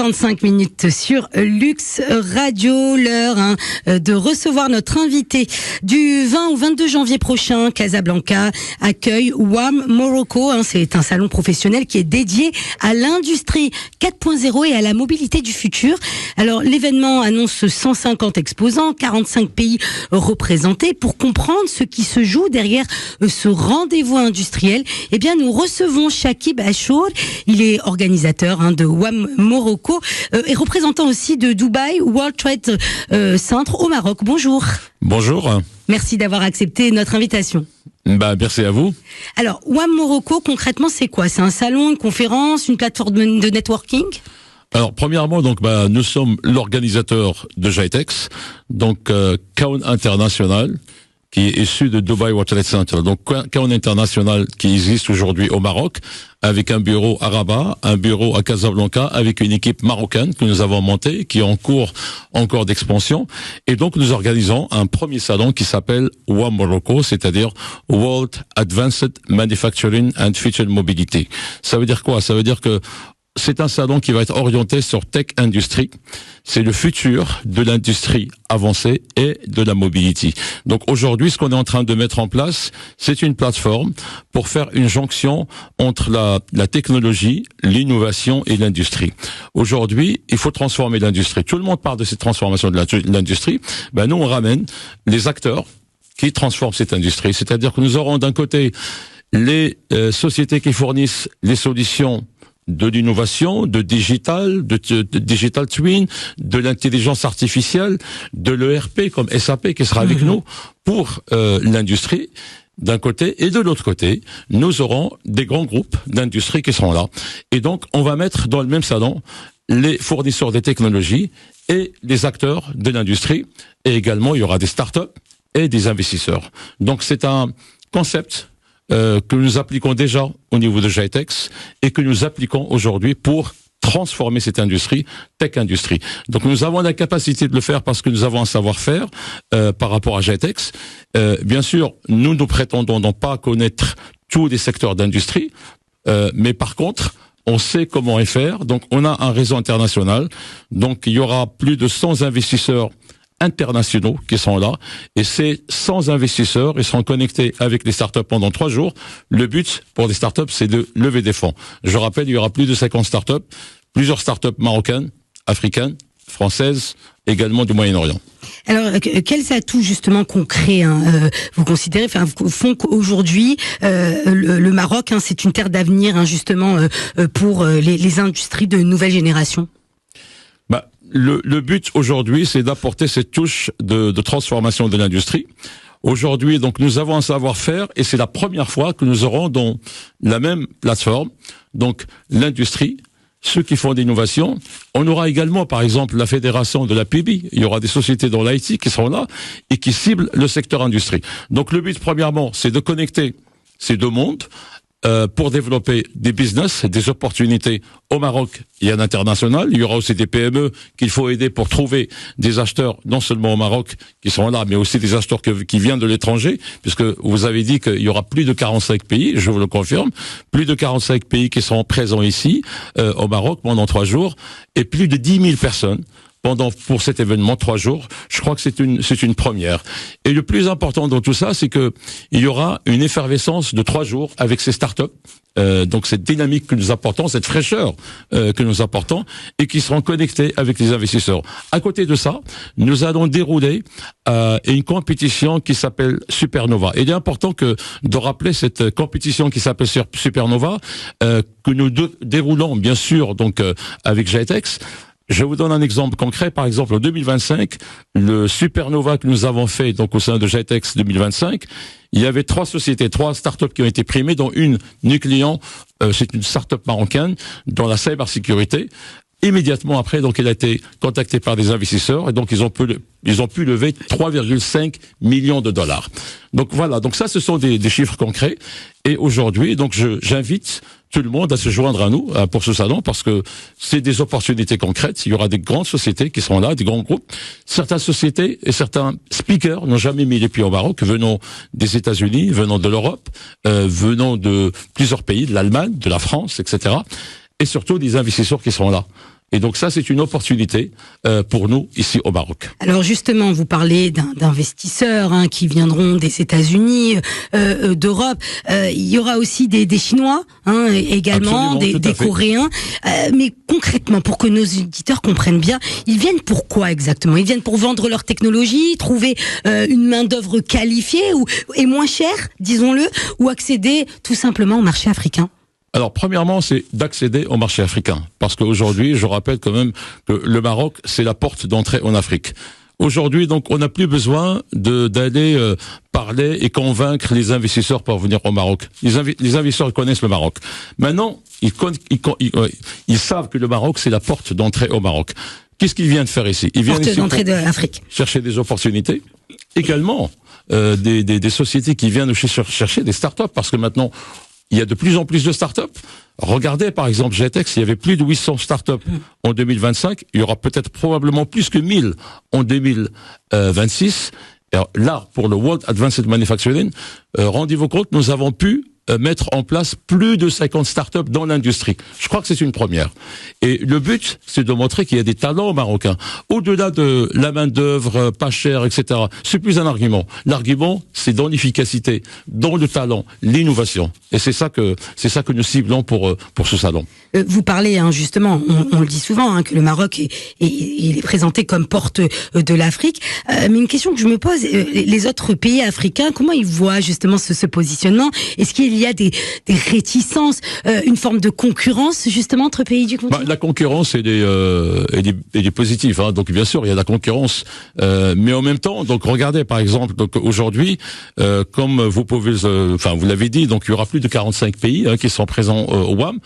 8h55 sur Lux Radio, l'heure de recevoir notre invité du 20 au 22 janvier prochain. Casablanca accueille WAM Morocco. C'est un salon professionnel qui est dédié à l'industrie 4.0 et à la mobilité du futur. Alors l'événement annonce 150 exposants, 45 pays représentés. Pour comprendre ce qui se joue derrière ce rendez-vous industriel, eh bien nous recevons Chakib Achour. Il est organisateur de WAM Morocco et représentant aussi de Dubai World Trade Center au Maroc. Bonjour. Bonjour. Merci d'avoir accepté notre invitation. Merci à vous. Alors, WAM Morocco, concrètement, c'est quoi? C'est un salon, une conférence, une plateforme de networking? Alors, premièrement, nous sommes l'organisateur de GITEX, Kaon International, qui est issu de Dubai World Trade Center. Donc, Kaon International qui existe aujourd'hui au Maroc, avec un bureau à Rabat, un bureau à Casablanca, avec une équipe marocaine que nous avons montée, qui est en cours encore d'expansion. Et donc, nous organisons un premier salon qui s'appelle WAM Morocco, c'est-à-dire World Advanced Manufacturing and Future Mobility. Ça veut dire quoi? Ça veut dire que c'est un salon qui va être orienté sur Tech Industry. C'est le futur de l'industrie avancée et de la mobility. Donc aujourd'hui, ce qu'on est en train de mettre en place, c'est une plateforme pour faire une jonction entre la technologie, l'innovation et l'industrie. Aujourd'hui, il faut transformer l'industrie. Tout le monde parle de cette transformation de l'industrie. Nous, on ramène les acteurs qui transforment cette industrie. C'est-à-dire que nous aurons d'un côté les sociétés qui fournissent les solutions de l'innovation, de digital twin, de l'intelligence artificielle, de l'ERP comme SAP qui sera avec nous pour l'industrie d'un côté, et de l'autre côté, nous aurons des grands groupes d'industrie qui seront là. Et donc, on va mettre dans le même salon les fournisseurs des technologies et les acteurs de l'industrie, et également il y aura des startups et des investisseurs. Donc c'est un concept que nous appliquons déjà au niveau de GITEX et que nous appliquons aujourd'hui pour transformer cette industrie, tech industrie. Donc nous avons la capacité de le faire parce que nous avons un savoir-faire par rapport à GITEX. Bien sûr, nous prétendons non pas connaître tous les secteurs d'industrie, mais par contre, on sait comment y faire. Donc on a un réseau international. Donc il y aura plus de 100 investisseurs internationaux qui sont là, et ces 100 investisseurs, ils seront connectés avec les startups pendant 3 jours. Le but pour les startups, c'est de lever des fonds. Je rappelle, il y aura plus de 50 startups, plusieurs startups marocaines, africaines, françaises, également du Moyen-Orient. Alors, quels atouts justement concrets vous considérez, font qu'aujourd'hui le Maroc, c'est une terre d'avenir justement pour les industries de nouvelle génération? Le but aujourd'hui, c'est d'apporter cette touche de transformation de l'industrie. Aujourd'hui, donc, nous avons un savoir-faire et c'est la première fois que nous aurons dans la même plateforme, donc, l'industrie, ceux qui font d'innovation. On aura également, par exemple, la fédération de la PIB. Il y aura des sociétés dans l'IT qui seront là et qui ciblent le secteur industrie. Donc, le but, premièrement, c'est de connecter ces deux mondes, pour développer des business, des opportunités au Maroc et à l'international. Il y aura aussi des PME qu'il faut aider pour trouver des acheteurs, non seulement au Maroc qui sont là, mais aussi des acheteurs qui viennent de l'étranger, puisque vous avez dit qu'il y aura plus de 45 pays, je vous le confirme, plus de 45 pays qui seront présents ici, au Maroc, pendant 3 jours, et plus de 10 000 personnes pour cet événement 3 jours. Je crois que c'est une première. Et le plus important dans tout ça, c'est que il y aura une effervescence de 3 jours avec ces startups. Donc cette dynamique que nous apportons, cette fraîcheur que nous apportons, et qui seront connectés avec les investisseurs. À côté de ça, nous allons dérouler une compétition qui s'appelle Supernova. Et il est important de rappeler cette compétition qui s'appelle Supernova, que nous déroulons bien sûr donc avec GITEX. Je vous donne un exemple concret. Par exemple, en 2025, le Supernova que nous avons fait donc au sein de GITEX 2025, il y avait 3 sociétés, 3 startups qui ont été primées, dont une Nucléon, c'est une startup marocaine dans la cybersécurité. Immédiatement après, donc, il a été contacté par des investisseurs et donc ils ont pu lever 3,5 millions de dollars. Donc voilà, donc ça, ce sont des chiffres concrets. Et aujourd'hui, donc, j'invite tout le monde à se joindre à nous pour ce salon parce que c'est des opportunités concrètes. Il y aura des grandes sociétés qui seront là, des grands groupes. Certaines sociétés et certains speakers n'ont jamais mis les pieds au Maroc, venant des États-Unis, venant de l'Europe, venant de plusieurs pays, de l'Allemagne, de la France, etc. Et surtout des investisseurs qui seront là. Et donc ça, c'est une opportunité pour nous ici au Maroc. Alors justement, vous parlez d'investisseurs qui viendront des États-Unis, d'Europe. Il y aura aussi des Chinois également, des Coréens. Mais concrètement, pour que nos auditeurs comprennent bien, ils viennent pour quoi exactement? Ils viennent pour vendre leur technologie, trouver une main-d'œuvre qualifiée et moins chère, disons-le, ou accéder tout simplement au marché africain? Alors, premièrement, c'est d'accéder au marché africain. Parce qu'aujourd'hui, je rappelle quand même que le Maroc, c'est la porte d'entrée en Afrique. Aujourd'hui, donc, on n'a plus besoin d'aller parler et convaincre les investisseurs pour venir au Maroc. Les investisseurs connaissent le Maroc. Maintenant, ils savent que le Maroc, c'est la porte d'entrée au Maroc. Qu'est-ce qu'ils viennent faire ici? Ils viennent porte d'entrée de l'Afrique. Chercher des opportunités. Également, des sociétés qui viennent chercher des startups, parce que maintenant, il y a de plus en plus de startups. Regardez, par exemple, GITEX, il y avait plus de 800 startups en 2025. Il y aura peut-être probablement plus que 1000 en 2026. Alors là, pour le World Advanced Manufacturing, rendez-vous compte, nous avons pu mettre en place plus de 50 startups dans l'industrie. Je crois que c'est une première. Et le but, c'est de montrer qu'il y a des talents marocains. Au-delà de la main-d'œuvre pas chère, etc. C'est plus un argument. L'argument, c'est dans l'efficacité, dans le talent, l'innovation. Et c'est ça que nous ciblons pour ce salon. Vous parlez, justement, on le dit souvent, que le Maroc il est présenté comme porte de l'Afrique. Mais une question que je me pose, les autres pays africains, comment ils voient justement ce positionnement? Est-ce qu'il y a des réticences, une forme de concurrence justement entre pays du continent? La concurrence est positive. Donc bien sûr, il y a la concurrence, mais en même temps, donc regardez par exemple, donc aujourd'hui, comme vous pouvez, vous l'avez dit, donc il y aura plus de 45 pays qui sont présents au WAM,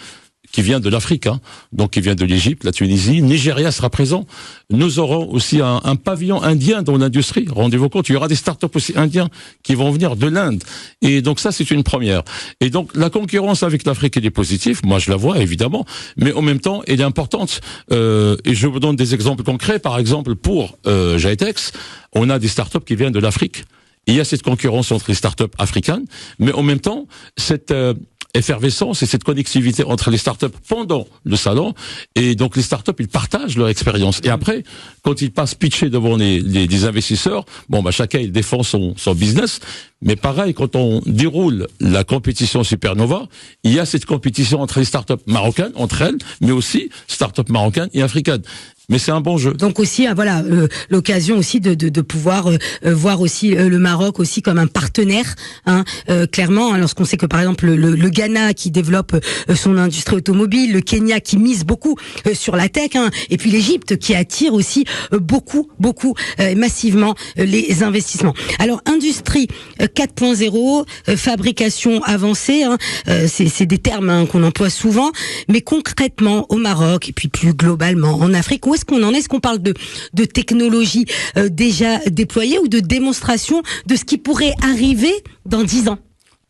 qui vient de l'Afrique, donc qui vient de l'Égypte, la Tunisie, Nigeria sera présent. Nous aurons aussi un pavillon indien dans l'industrie. Rendez-vous compte, il y aura des startups aussi indiens qui vont venir de l'Inde. Et donc ça, c'est une première. Et donc la concurrence avec l'Afrique, elle est positive. Moi, je la vois évidemment, mais en même temps, elle est importante. Et je vous donne des exemples concrets. Par exemple, pour GITEX, on a des startups qui viennent de l'Afrique. Il y a cette concurrence entre les startups africaines, mais en même temps, cette effervescence et cette connectivité entre les startups pendant le salon, et donc les startups, ils partagent leur expérience. Et après, quand ils passent pitcher devant les investisseurs, chacun il défend son business. Mais pareil, quand on déroule la compétition Supernova, il y a cette compétition entre les startups marocaines, entre elles, mais aussi startups marocaines et africaines. Mais c'est un bon jeu. Donc aussi, l'occasion aussi de pouvoir voir aussi le Maroc aussi comme un partenaire, clairement. Lorsqu'on sait que par exemple le Ghana qui développe son industrie automobile, le Kenya qui mise beaucoup sur la tech, et puis l'Égypte qui attire aussi beaucoup massivement les investissements. Alors industrie 4.0, fabrication avancée, c'est des termes qu'on emploie souvent, mais concrètement au Maroc et puis plus globalement en Afrique, où est-ce qu'on en est? Est-ce qu'on parle de technologie déjà déployée ou de démonstration de ce qui pourrait arriver dans 10 ans?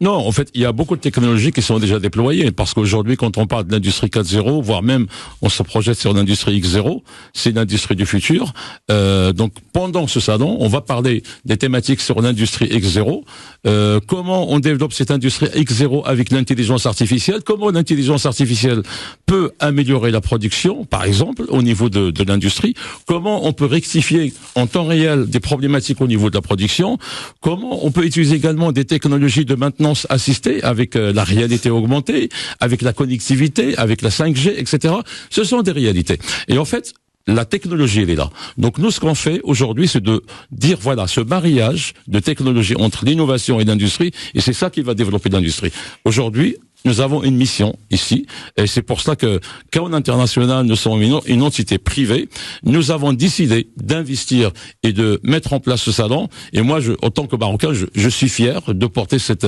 Non, en fait, il y a beaucoup de technologies qui sont déjà déployées, parce qu'aujourd'hui, quand on parle de l'industrie 4.0, voire même on se projette sur l'industrie X0, c'est l'industrie du futur. Donc, pendant ce salon, on va parler des thématiques sur l'industrie X0, comment on développe cette industrie X0 avec l'intelligence artificielle, comment l'intelligence artificielle peut améliorer la production, par exemple, au niveau de l'industrie, comment on peut rectifier en temps réel des problématiques au niveau de la production, comment on peut utiliser également des technologies de maintenance assistée avec la réalité augmentée, avec la connectivité, avec la 5G, etc. Ce sont des réalités. Et en fait, la technologie, elle est là. Donc nous, ce qu'on fait aujourd'hui, c'est de dire, ce mariage de technologie entre l'innovation et l'industrie, et c'est ça qui va développer l'industrie. Aujourd'hui, nous avons une mission ici, et c'est pour cela que Kaon International, nous sommes une entité privée. Nous avons décidé d'investir et de mettre en place ce salon. Et moi, en tant que Marocain, je suis fier de porter cette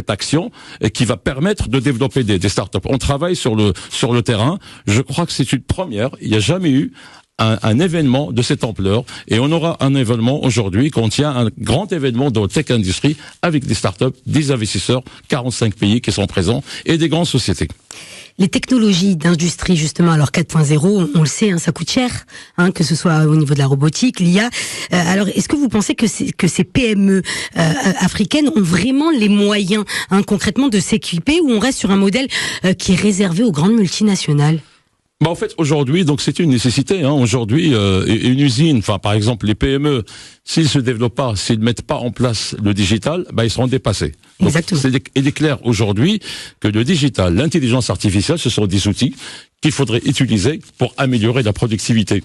action qui va permettre de développer des startups. On travaille sur le terrain. Je crois que c'est une première. Il n'y a jamais eu un événement de cette ampleur, et on aura un événement aujourd'hui qui contient un grand événement de tech industrie avec des startups, des investisseurs, 45 pays qui sont présents et des grandes sociétés. Les technologies d'industrie, justement, alors 4.0, on le sait, ça coûte cher, que ce soit au niveau de la robotique, l'IA. Alors, est-ce que vous pensez que ces PME africaines ont vraiment les moyens, concrètement, de s'équiper, ou on reste sur un modèle qui est réservé aux grandes multinationales? Bah en fait aujourd'hui donc c'est une nécessité. Aujourd'hui une usine, enfin par exemple les PME, s'ils se développent pas, s'ils mettent pas en place le digital, ils seront dépassés. Donc, Exactement. il est clair aujourd'hui que le digital, l'intelligence artificielle, ce sont des outils qu'il faudrait utiliser pour améliorer la productivité.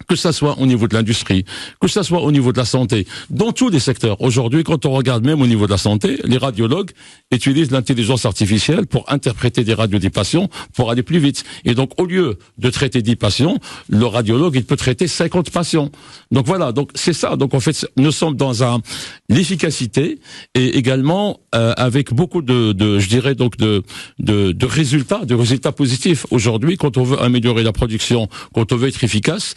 Que ça soit au niveau de l'industrie, que ça soit au niveau de la santé, dans tous les secteurs. Aujourd'hui, quand on regarde même au niveau de la santé, les radiologues utilisent l'intelligence artificielle pour interpréter des radios des patients pour aller plus vite. Et donc, au lieu de traiter 10 patients, le radiologue, il peut traiter 50 patients. Donc voilà, donc c'est ça. Donc en fait, nous sommes dans l'efficacité et également avec beaucoup je dirais donc de résultats positifs. Aujourd'hui, quand on veut améliorer la production, quand on veut être efficace,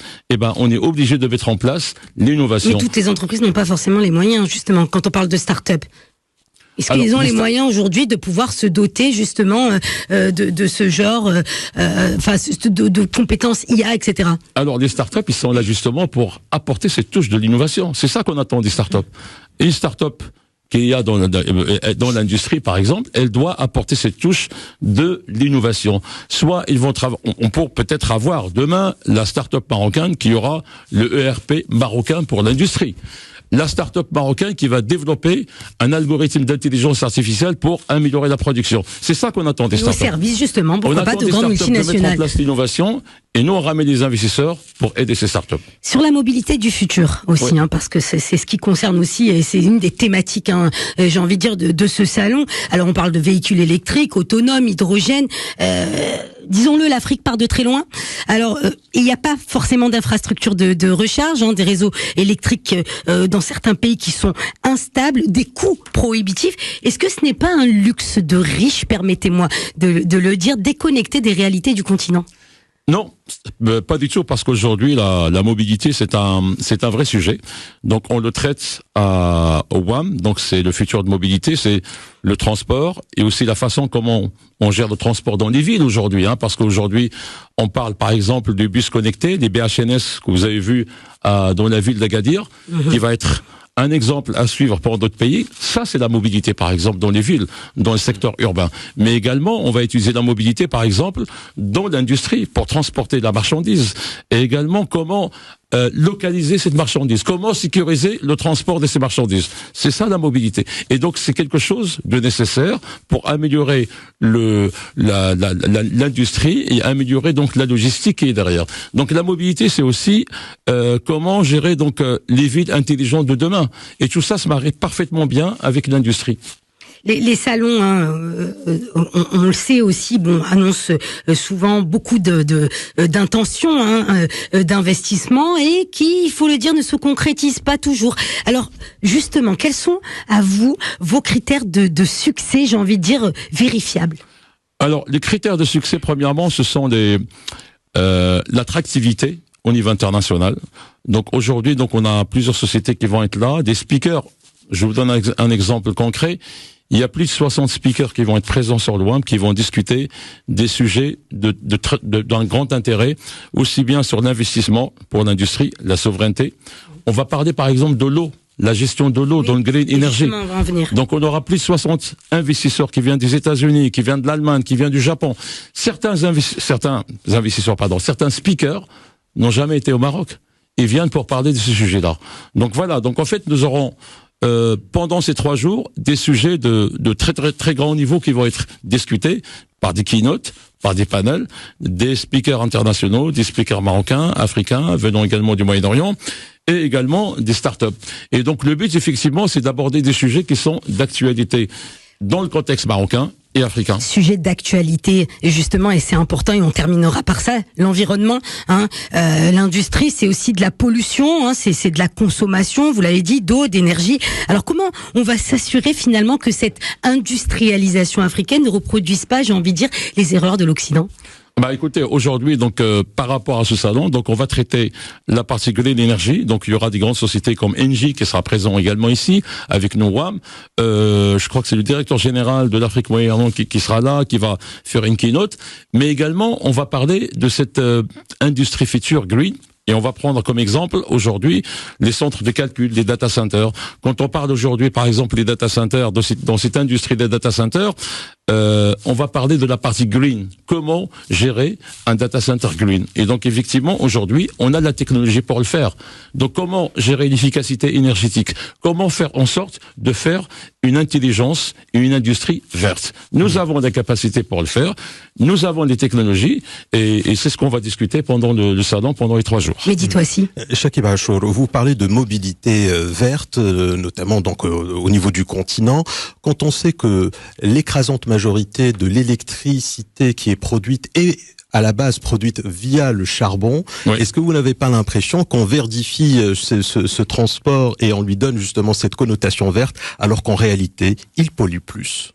on est obligé de mettre en place l'innovation. Mais toutes les entreprises n'ont pas forcément les moyens, justement, quand on parle de start-up. Est-ce qu'ils ont les moyens aujourd'hui de pouvoir se doter, justement, de ce genre, de compétences IA, etc. Alors, les start-up, ils sont là justement pour apporter cette touche de l'innovation. C'est ça qu'on attend des start-up. Et une start-up qu'il y a dans l'industrie, par exemple, elle doit apporter cette touche de l'innovation. Soit ils vont on peut peut-être avoir demain la start-up marocaine qui aura le ERP marocain pour l'industrie. La start-up marocaine qui va développer un algorithme d'intelligence artificielle pour améliorer la production. C'est ça qu'on attend des start-up. Au service, justement, pourquoi pas de grandes multinationales. De mettre en place l'innovation, et nous, on ramène les investisseurs pour aider ces start-up. Sur la mobilité du futur aussi, oui. Parce que c'est ce qui concerne aussi, et c'est une des thématiques, j'ai envie de dire, de ce salon. Alors, on parle de véhicules électriques, autonomes, hydrogène. Disons-le, l'Afrique part de très loin. Alors, il n'y a pas forcément d'infrastructures de recharge, des réseaux électriques dans certains pays qui sont instables, des coûts prohibitifs. Est-ce que ce n'est pas un luxe de riche, permettez-moi de le dire, déconnecté des réalités du continent ? Non, pas du tout, parce qu'aujourd'hui la mobilité c'est un vrai sujet. Donc on le traite au WAM, donc c'est le futur de mobilité, c'est le transport et aussi la façon comment on gère le transport dans les villes aujourd'hui, parce qu'aujourd'hui on parle par exemple du bus connecté, des BHNS que vous avez vu dans la ville d'Agadir, qui va être un exemple à suivre pour d'autres pays. Ça, c'est la mobilité, par exemple, dans les villes, dans le secteur urbain. Mais également, on va utiliser la mobilité, par exemple, dans l'industrie pour transporter la marchandise. Et également, comment localiser cette marchandise, comment sécuriser le transport de ces marchandises. C'est ça la mobilité. Et donc c'est quelque chose de nécessaire pour améliorer l'industrie et améliorer donc la logistique qui est derrière. Donc la mobilité c'est aussi comment gérer donc les villes intelligentes de demain. Et tout ça se marie parfaitement bien avec l'industrie. Les salons, on le sait aussi, annoncent souvent beaucoup d'intentions, d'investissements et qui, il faut le dire, ne se concrétisent pas toujours. Alors, justement, quels sont, à vous, vos critères de succès, j'ai envie de dire, vérifiables ? Alors, les critères de succès, premièrement, ce sont l'attractivité au niveau international. Donc, aujourd'hui, on a plusieurs sociétés qui vont être là, des speakers. Je vous donne un exemple concret. Il y a plus de 60 speakers qui vont être présents sur le WAM, qui vont discuter des sujets d'un grand intérêt, aussi bien sur l'investissement pour l'industrie, la souveraineté. On va parler par exemple de l'eau, la gestion de l'eau dans le green energy. Donc on aura plus de 60 investisseurs qui viennent des États-Unis, qui viennent de l'Allemagne, qui viennent du Japon. Certains speakers n'ont jamais été au Maroc. Ils viennent pour parler de ce sujet-là. Donc voilà. Donc en fait, nous aurons pendant ces 3 jours, des sujets de très très très grand niveau qui vont être discutés par des keynotes, par des panels, des speakers internationaux, des speakers marocains, africains, venant également du Moyen-Orient, et également des startups. Et donc le but, effectivement, c'est d'aborder des sujets qui sont d'actualité dans le contexte marocain et africain. Sujet d'actualité, justement, et c'est important, et on terminera par ça, l'environnement, l'industrie, c'est aussi de la pollution, c'est de la consommation, vous l'avez dit, d'eau, d'énergie. Alors comment on va s'assurer finalement que cette industrialisation africaine ne reproduise pas, j'ai envie de dire, les erreurs de l'Occident ? Écoutez, aujourd'hui, par rapport à ce salon, on va traiter la partie green énergie. Donc, il y aura des grandes sociétés comme Engie qui sera présent également ici, avec nous WAM. Je crois que c'est le directeur général de l'Afrique moyen-orientale qui sera là, qui va faire une keynote. Mais également, on va parler de cette industrie future green. Et on va prendre comme exemple aujourd'hui les centres de calcul, les data centers. Quand on parle aujourd'hui, par exemple, des data centers, dans cette industrie des data centers, on va parler de la partie green. Comment gérer un data center green? Et donc, effectivement, aujourd'hui, on a la technologie pour le faire. Donc, comment gérer l'efficacité énergétique? Comment faire en sorte de faire une intelligence et une industrie verte? Nous avons la capacité pour le faire. Nous avons les technologies et c'est ce qu'on va discuter pendant le salon, pendant les 3 jours. Mais dis-toi aussi. Chakib Achour, vous parlez de mobilité verte, notamment donc au niveau du continent. Quand on sait que l'écrasante majorité de l'électricité qui est produite est à la base produite via le charbon, oui. Est-ce que vous n'avez pas l'impression qu'on verdifie ce transport et on lui donne justement cette connotation verte, alors qu'en réalité, il pollue plus?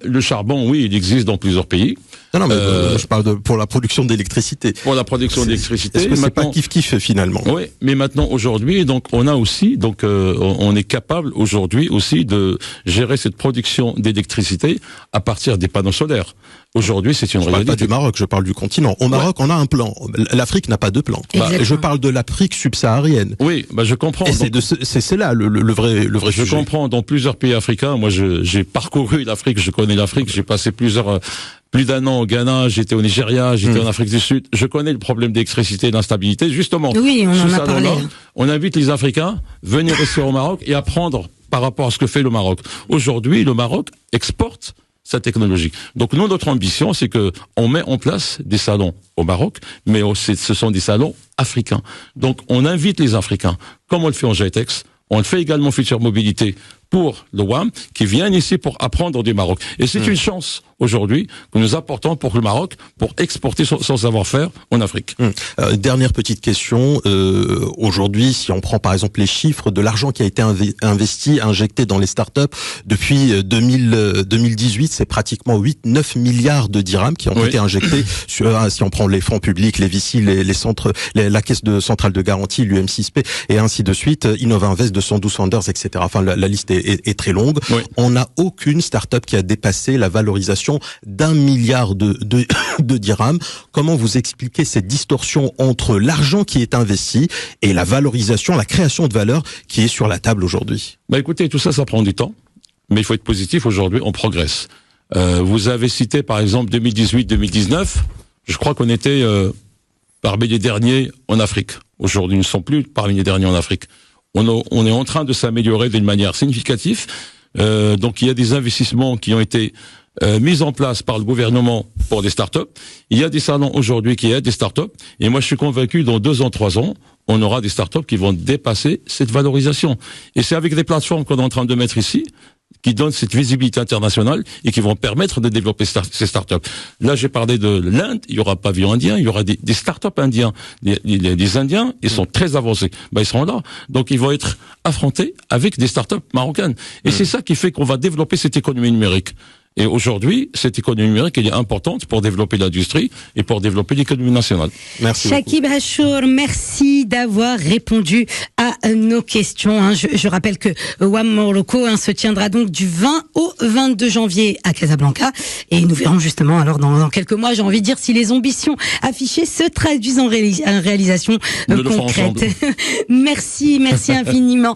Le charbon, oui, il existe dans plusieurs pays. Non, mais je parle pour la production d'électricité. Pour la production d'électricité. Est-ce que c'est pas kiff-kiff finalement? Oui, mais maintenant, aujourd'hui, donc, on a aussi, donc, on est capable aujourd'hui aussi de gérer cette production d'électricité à partir des panneaux solaires. Aujourd'hui, c'est une réalité. Je parle pas du Maroc, je parle du continent. Au Maroc, on a un plan. L'Afrique n'a pas de plan. Je parle de l'Afrique subsaharienne. Oui, je comprends. Et c'est là le vrai sujet. Je comprends. Dans plusieurs pays africains, moi, j'ai parcouru l'Afrique, je connais l'Afrique, j'ai passé plus d'1 an au Ghana, j'étais au Nigeria, j'étais en Afrique du Sud. Je connais le problème d'électricité et d'instabilité. Justement, oui, on en a parlé. On invite les Africains à venir ici au Maroc et apprendre par rapport à ce que fait le Maroc. Aujourd'hui, le Maroc exporte sa technologie. Donc nous, notre ambition, c'est que on met en place des salons au Maroc, mais ce sont des salons africains. Donc on invite les Africains, comme on le fait en GITEX, on le fait également Future Mobilité pour le WAM, qui viennent ici pour apprendre du Maroc. Et c'est une chance aujourd'hui que nous apportons pour le Maroc, pour exporter son savoir-faire en Afrique. Dernière petite question. Aujourd'hui, si on prend par exemple les chiffres de l'argent qui a été investi, injecté dans les startups depuis 2018, c'est pratiquement 8-9 milliards de dirhams qui ont été injectés si on prend les fonds publics, les VC, les centres, la caisse centrale de garantie, l'UM6P et ainsi de suite, Innovinvest, 212 Founders, etc. Enfin, la liste est très longue. Oui. On n'a aucune start-up qui a dépassé la valorisation d'1 milliard de dirhams. Comment vous expliquez cette distorsion entre l'argent qui est investi et la valorisation, la création de valeur qui est sur la table aujourd'hui? Écoutez, tout ça prend du temps, mais il faut être positif. Aujourd'hui, on progresse. Vous avez cité par exemple 2018-2019. Je crois qu'on était parmi les derniers en Afrique. Aujourd'hui, nous ne sommes plus parmi les derniers en Afrique. On est en train de s'améliorer d'une manière significative. Donc il y a des investissements qui ont été mis en place par le gouvernement pour des startups. Il y a des salons aujourd'hui qui aident des startups. Et moi, je suis convaincu, dans 2 ans, 3 ans, on aura des startups qui vont dépasser cette valorisation. Et c'est avec des plateformes qu'on est en train de mettre ici, qui donnent cette visibilité internationale et qui vont permettre de développer ces startups. Là, j'ai parlé de l'Inde, il y aura pavillon indien, il y aura des startups indiens. Les Indiens, ils sont très avancés. Ils seront là. Donc, ils vont être affrontés avec des startups marocaines. Et c'est ça qui fait qu'on va développer cette économie numérique. Et aujourd'hui, cette économie numérique, elle est importante pour développer l'industrie et pour développer l'économie nationale. Merci. Chakib Achour, merci d'avoir répondu à nos questions. Je rappelle que WAM Morocco se tiendra donc du 20 au 22 janvier à Casablanca. Et nous verrons justement, alors dans quelques mois, j'ai envie de dire, si les ambitions affichées se traduisent en réalisation concrète. Merci infiniment.